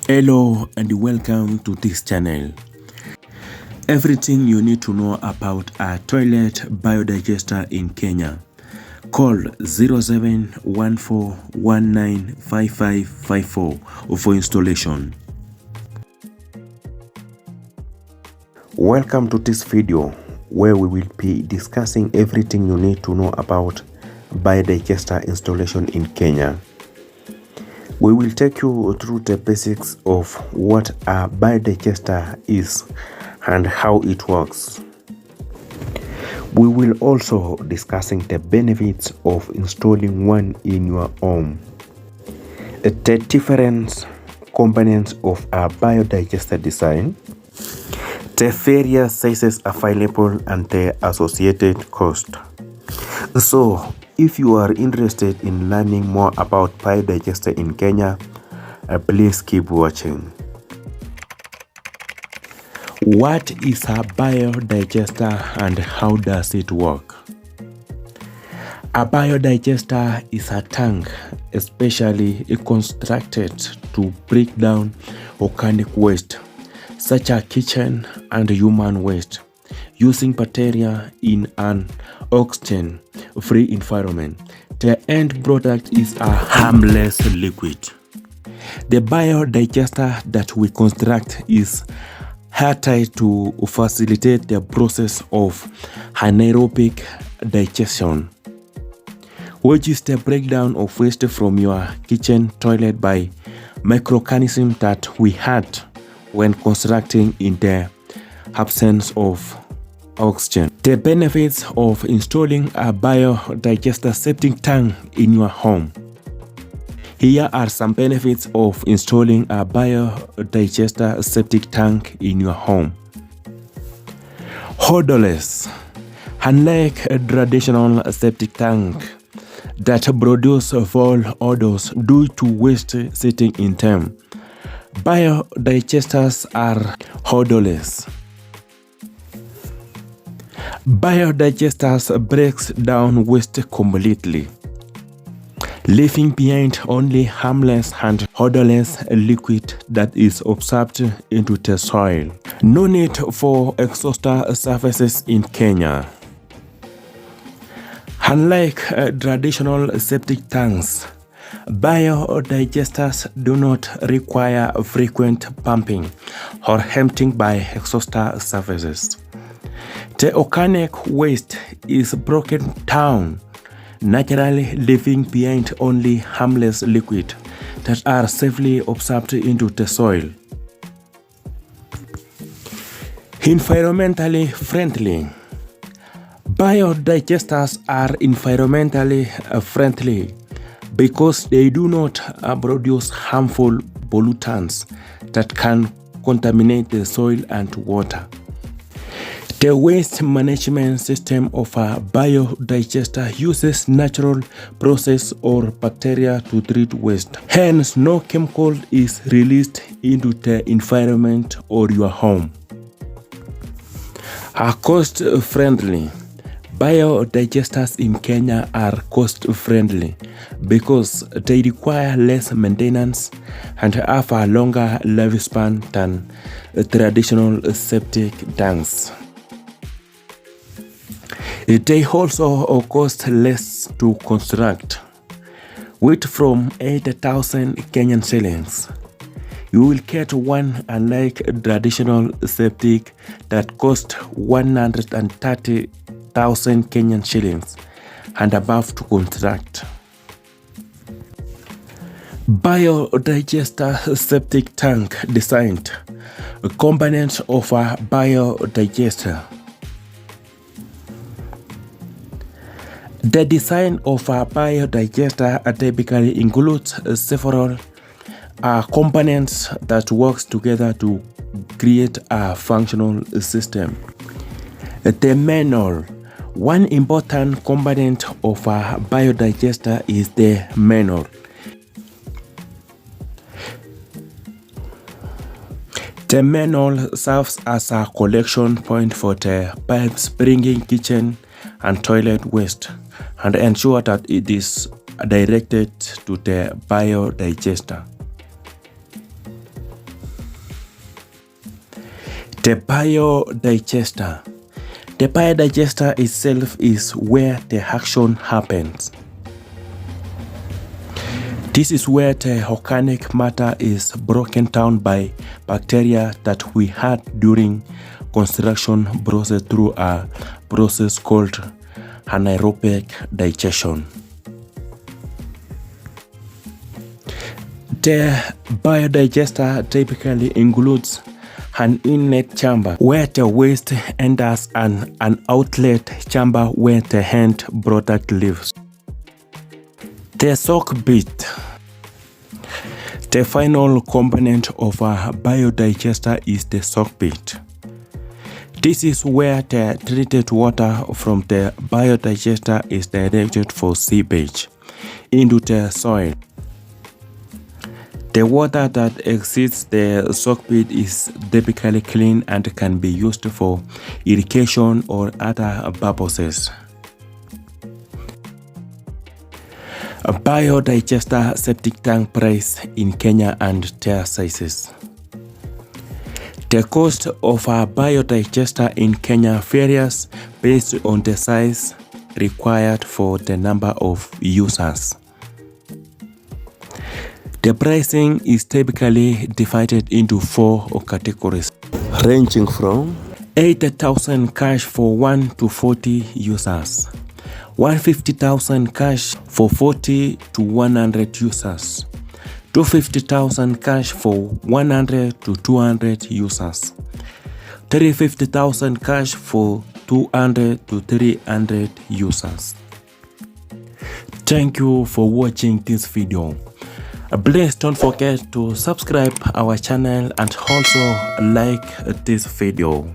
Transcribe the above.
Hello and welcome to this channel. Everything you need to know about a toilet biodigester in Kenya. Call 0714195554 for installation. Welcome to this video where we will be discussing everything you need to know about biodigester installation in Kenya. We will take you through the basics of what a biodigester is and how it works. We will also discussing the benefits of installing one in your home, the different components of a biodigester design, the various sizes available and the associated cost. So, if you are interested in learning more about biodigester in Kenya, please keep watching. What is a biodigester and how does it work? A biodigester is a tank especially constructed to break down organic waste such as kitchen and human waste using bacteria in an oxygen-free environment. The end product is a harmless liquid. The biodigester that we construct is airtight to facilitate the process of anaerobic digestion, which is the breakdown of waste from your kitchen toilet by microorganisms that we had when constructing in the absence of oxygen. The benefits of installing a biodigester septic tank in your home. Here are some benefits of installing a biodigester septic tank in your home. Odorless. Unlike a traditional septic tank that produce foul odors due to waste sitting in them, biodigesters are odorless. Biodigesters breaks down waste completely, leaving behind only harmless and odorless liquid that is absorbed into the soil. No need for exhauster surfaces in Kenya. Unlike traditional septic tanks, biodigesters do not require frequent pumping or emptying by exhauster surfaces. The organic waste is broken down naturally, leaving behind only harmless liquid that are safely absorbed into the soil. Environmentally friendly. Biodigesters are environmentally friendly because they do not produce harmful pollutants that can contaminate the soil and water. The waste management system of a biodigester uses natural process or bacteria to treat waste. Hence, no chemical is released into the environment or your home. Are cost-friendly. Biodigesters in Kenya are cost-friendly because they require less maintenance and have a longer lifespan than traditional septic tanks. They also cost less to construct, with from 8,000 Kenyan shillings. You will get one, unlike traditional septic that cost 130,000 Kenyan shillings and above to construct. Biodigester septic tank designed. Components of a biodigester. The design of a biodigester typically includes several components that work together to create a functional system. The manual. One important component of a biodigester is the manual. The manual serves as a collection point for the pipes bringing kitchen and toilet waste and ensure that it is directed to the biodigester. The biodigester. The biodigester itself is where the action happens. This is where the organic matter is broken down by bacteria that we had during construction process through a process called anaerobic digestion. The biodigester typically includes an inlet chamber where the waste enters and an outlet chamber where the end product lives. The soak bit. The final component of a biodigester is the soak bit. This is where the treated water from the biodigester is directed for seepage into the soil. The water that exits the soak pit is typically clean and can be used for irrigation or other purposes. A biodigester septic tank price in Kenya and their sizes. The cost of a biodigester in Kenya varies based on the size required for the number of users. The pricing is typically divided into 4 categories, ranging from 80,000 cash for 1 to 40 users, 150,000 cash for 40 to 100 users, 250,000 cash for 100 to 200 users, 350,000 cash for 200 to 300 users. Thank you for watching this video. Please don't forget to subscribe our channel and also like this video.